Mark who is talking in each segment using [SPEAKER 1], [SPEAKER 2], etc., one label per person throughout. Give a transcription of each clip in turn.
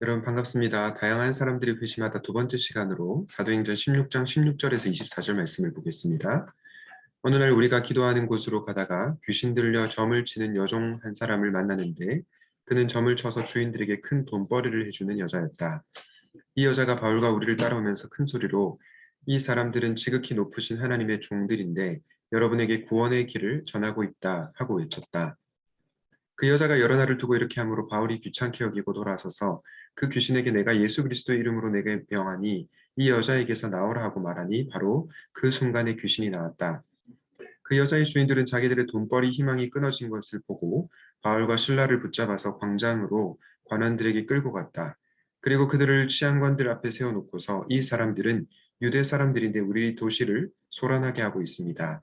[SPEAKER 1] 여러분 반갑습니다. 다양한 사람들이 회심하다 두 번째 시간으로 사도행전 16장 16절에서 24절 말씀을 보겠습니다. 어느 날 우리가 기도하는 곳으로 가다가 귀신 들려 점을 치는 여종 한 사람을 만나는데 그는 점을 쳐서 주인들에게 큰 돈벌이를 해주는 여자였다. 이 여자가 바울과 우리를 따라오면서 큰 소리로 이 사람들은 지극히 높으신 하나님의 종들인데 여러분에게 구원의 길을 전하고 있다 하고 외쳤다. 그 여자가 여러 날을 두고 이렇게 함으로 바울이 귀찮게 여기고 돌아서서 그 귀신에게 내가 예수 그리스도의 이름으로 내게 명하니 이 여자에게서 나오라 하고 말하니 바로 그 순간에 귀신이 나왔다. 그 여자의 주인들은 자기들의 돈벌이 희망이 끊어진 것을 보고 바울과 실라를 붙잡아서 광장으로 관원들에게 끌고 갔다. 그리고 그들을 치안관들 앞에 세워놓고서 이 사람들은 유대 사람들인데 우리 도시를 소란하게 하고 있습니다.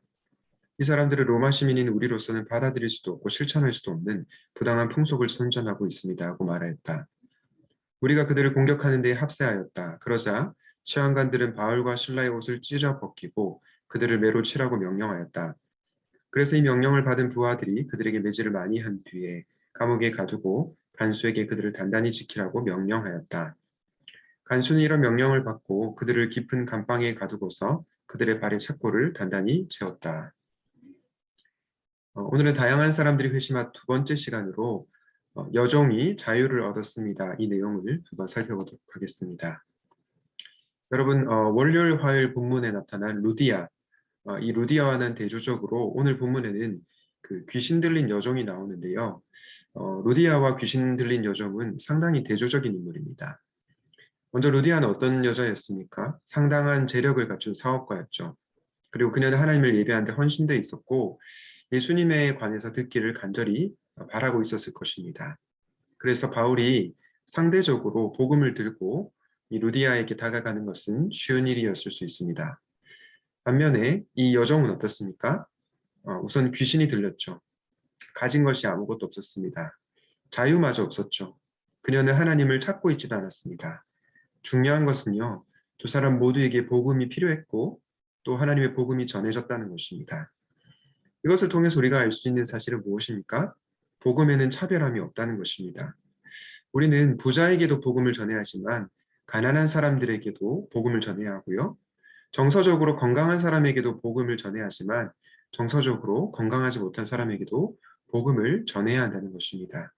[SPEAKER 1] 이 사람들은 로마 시민인 우리로서는 받아들일 수도 없고 실천할 수도 없는 부당한 풍속을 선전하고 있습니다 하고 말하였다. 우리가 그들을 공격하는 데 합세하였다. 그러자 치안관들은 바울과 실라의 옷을 찢어 벗기고 그들을 매로 치라고 명령하였다. 그래서 이 명령을 받은 부하들이 그들에게 매질을 많이 한 뒤에 감옥에 가두고 간수에게 그들을 단단히 지키라고 명령하였다. 간수는 이런 명령을 받고 그들을 깊은 감방에 가두고서 그들의 발에 착고를 단단히 채웠다. 오늘은 다양한 사람들이 회심한 두 번째 시간으로 여종이 자유를 얻었습니다. 이 내용을 한번 살펴보도록 하겠습니다. 여러분, 월요일, 화요일 본문에 나타난 루디아, 이 루디아와는 대조적으로 오늘 본문에는 그 귀신 들린 여종이 나오는데요. 루디아와 귀신 들린 여종은 상당히 대조적인 인물입니다. 먼저 루디아는 어떤 여자였습니까? 상당한 재력을 갖춘 사업가였죠. 그리고 그녀는 하나님을 예배하는 데 헌신되어 있었고 예수님에 관해서 듣기를 간절히 바라고 있었을 것입니다. 그래서 바울이 상대적으로 복음을 들고 이 루디아에게 다가가는 것은 쉬운 일이었을 수 있습니다. 반면에 이 여종은 어떻습니까? 우선 귀신이 들렸죠. 가진 것이 아무것도 없었습니다. 자유마저 없었죠. 그녀는 하나님을 찾고 있지도 않았습니다. 중요한 것은요, 두 사람 모두에게 복음이 필요했고 또 하나님의 복음이 전해졌다는 것입니다. 이것을 통해서 우리가 알 수 있는 사실은 무엇입니까? 복음에는 차별함이 없다는 것입니다. 우리는 부자에게도 복음을 전해야 하지만 가난한 사람들에게도 복음을 전해야 하고요. 정서적으로 건강한 사람에게도 복음을 전해야 하지만 정서적으로 건강하지 못한 사람에게도 복음을 전해야 한다는 것입니다.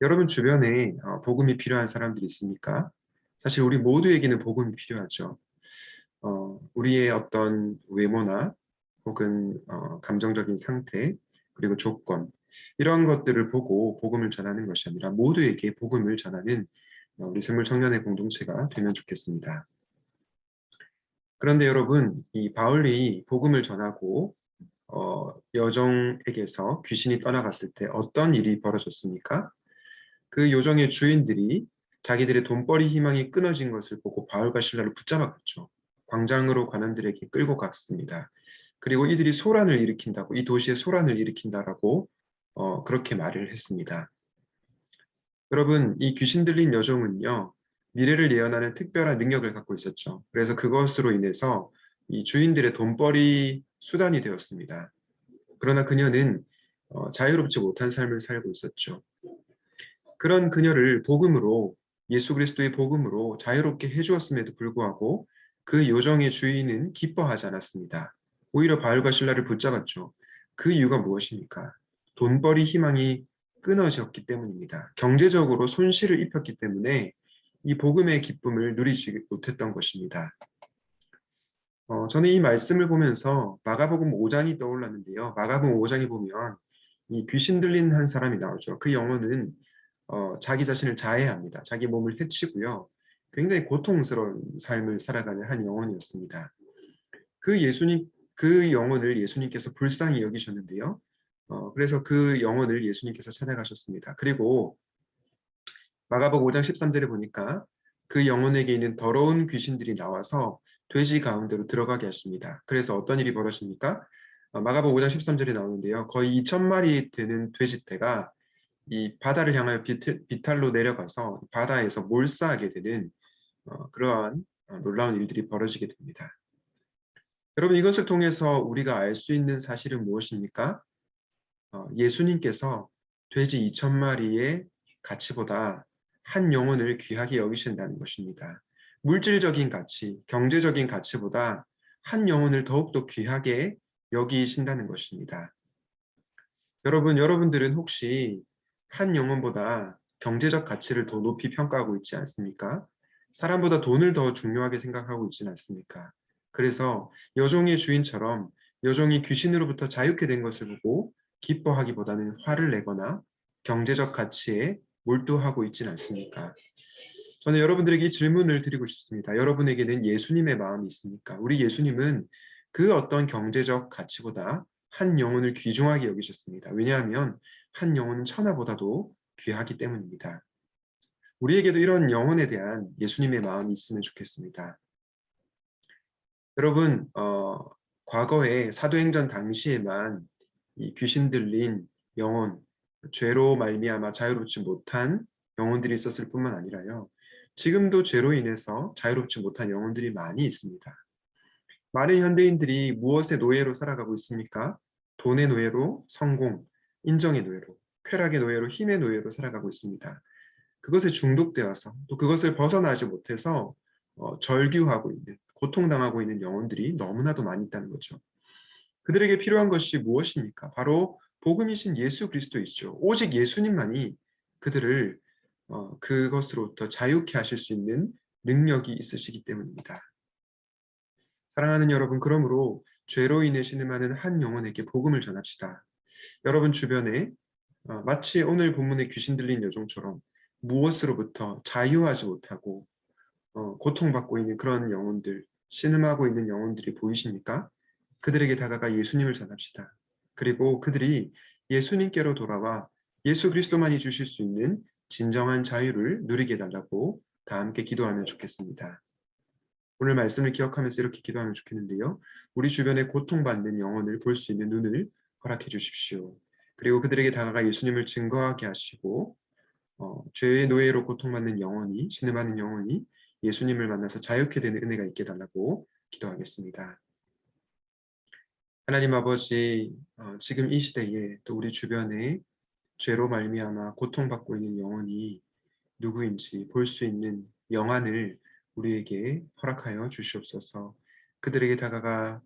[SPEAKER 1] 여러분 주변에 복음이 필요한 사람들이 있습니까? 사실 우리 모두에게는 복음이 필요하죠. 우리의 어떤 외모나 혹은 감정적인 상태, 그리고 조건, 이런 것들을 보고 복음을 전하는 것이 아니라 모두에게 복음을 전하는 우리 샘물 청년의 공동체가 되면 좋겠습니다. 그런데 여러분, 이 바울이 복음을 전하고 여종에게서 귀신이 떠나갔을 때 어떤 일이 벌어졌습니까? 그 요정의 주인들이 자기들의 돈벌이 희망이 끊어진 것을 보고 바울과 실라를 붙잡았죠. 광장으로 관원들에게 끌고 갔습니다. 그리고 이들이 소란을 일으킨다고, 이 도시에 소란을 일으킨다라고 그렇게 말을 했습니다. 여러분, 이 귀신 들린 여종은요, 미래를 예언하는 특별한 능력을 갖고 있었죠. 그래서 그것으로 인해서 이 주인들의 돈벌이 수단이 되었습니다. 그러나 그녀는 자유롭지 못한 삶을 살고 있었죠. 그런 그녀를 복음으로, 예수 그리스도의 복음으로 자유롭게 해주었음에도 불구하고 그 요정의 주인은 기뻐하지 않았습니다. 오히려 바울과 실라를 붙잡았죠. 그 이유가 무엇입니까? 돈벌이 희망이 끊어졌기 때문입니다. 경제적으로 손실을 입혔기 때문에 이 복음의 기쁨을 누리지 못했던 것입니다. 저는 이 말씀을 보면서 마가복음 5장이 떠올랐는데요. 마가복음 5장에 보면 이 귀신 들린 한 사람이 나오죠. 그 영혼은 자기 자신을 자해합니다. 자기 몸을 해치고요. 굉장히 고통스러운 삶을 살아가는 한 영혼이었습니다. 그 영혼을 예수님께서 불쌍히 여기셨는데요. 그래서 그 영혼을 예수님께서 찾아가셨습니다. 그리고 마가복음 5장 13절에 보니까 그 영혼에게 있는 더러운 귀신들이 나와서 돼지 가운데로 들어가게 하십니다. 그래서 어떤 일이 벌어집니까? 마가복음 5장 13절에 나오는데요. 거의 2,000마리 되는 돼지떼가 이 바다를 향하여 비탈로 내려가서 바다에서 몰사하게 되는 그러한 놀라운 일들이 벌어지게 됩니다. 여러분, 이것을 통해서 우리가 알 수 있는 사실은 무엇입니까? 예수님께서 돼지 2,000마리의 가치보다 한 영혼을 귀하게 여기신다는 것입니다. 물질적인 가치, 경제적인 가치보다 한 영혼을 더욱더 귀하게 여기신다는 것입니다. 여러분들은 혹시 한 영혼보다 경제적 가치를 더 높이 평가하고 있지 않습니까? 사람보다 돈을 더 중요하게 생각하고 있지는 않습니까? 그래서 여종의 주인처럼 여종이 귀신으로부터 자유케 된 것을 보고 기뻐하기보다는 화를 내거나 경제적 가치에 몰두하고 있지는 않습니까? 저는 여러분들에게 이 질문을 드리고 싶습니다. 여러분에게는 예수님의 마음이 있습니까? 우리 예수님은 그 어떤 경제적 가치보다 한 영혼을 귀중하게 여기셨습니다. 왜냐하면 한 영혼은 천하보다도 귀하기 때문입니다. 우리에게도 이런 영혼에 대한 예수님의 마음이 있으면 좋겠습니다. 여러분, 과거에 사도행전 당시에만 이 귀신 들린 영혼, 죄로 말미암아 자유롭지 못한 영혼들이 있었을 뿐만 아니라요. 지금도 죄로 인해서 자유롭지 못한 영혼들이 많이 있습니다. 많은 현대인들이 무엇의 노예로 살아가고 있습니까? 돈의 노예로, 성공, 인정의 노예로, 쾌락의 노예로, 힘의 노예로 살아가고 있습니다. 그것에 중독되어서 또 그것을 벗어나지 못해서 절규하고 있는, 고통당하고 있는 영혼들이 너무나도 많이 있다는 거죠. 그들에게 필요한 것이 무엇입니까? 바로 복음이신 예수 그리스도이죠. 오직 예수님만이 그들을 그것으로부터 자유케 하실 수 있는 능력이 있으시기 때문입니다. 사랑하는 여러분, 그러므로 죄로 인해 신음하는 한 영혼에게 복음을 전합시다. 여러분 주변에 마치 오늘 본문의 귀신 들린 여종처럼 무엇으로부터 자유하지 못하고 고통받고 있는 그런 영혼들, 신음하고 있는 영혼들이 보이십니까? 그들에게 다가가 예수님을 전합시다. 그리고 그들이 예수님께로 돌아와 예수 그리스도만이 주실 수 있는 진정한 자유를 누리게 해달라고 다 함께 기도하면 좋겠습니다. 오늘 말씀을 기억하면서 이렇게 기도하면 좋겠는데요. 우리 주변에 고통받는 영혼을 볼 수 있는 눈을 허락해 주십시오. 그리고 그들에게 다가가 예수님을 증거하게 하시고 죄의 노예로 고통받는 영혼이, 신음하는 영혼이 예수님을 만나서 자유케 되는 은혜가 있게 해달라고 기도하겠습니다. 하나님 아버지, 지금 이 시대에 또 우리 주변에 죄로 말미암아 고통받고 있는 영혼이 누구인지 볼 수 있는 영안을 우리에게 허락하여 주시옵소서. 그들에게 다가가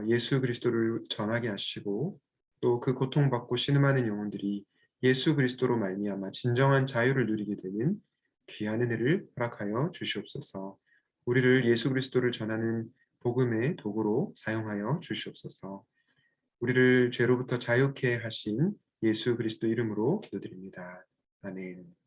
[SPEAKER 1] 예수 그리스도를 전하게 하시고 또 그 고통받고 신음하는 영혼들이 예수 그리스도로 말미암아 진정한 자유를 누리게 되는 귀한 은혜를 허락하여 주시옵소서. 우리를 예수 그리스도를 전하는 복음의 도구로 사용하여 주시옵소서. 우리를 죄로부터 자유케 하신 예수 그리스도 이름으로 기도드립니다. 아멘.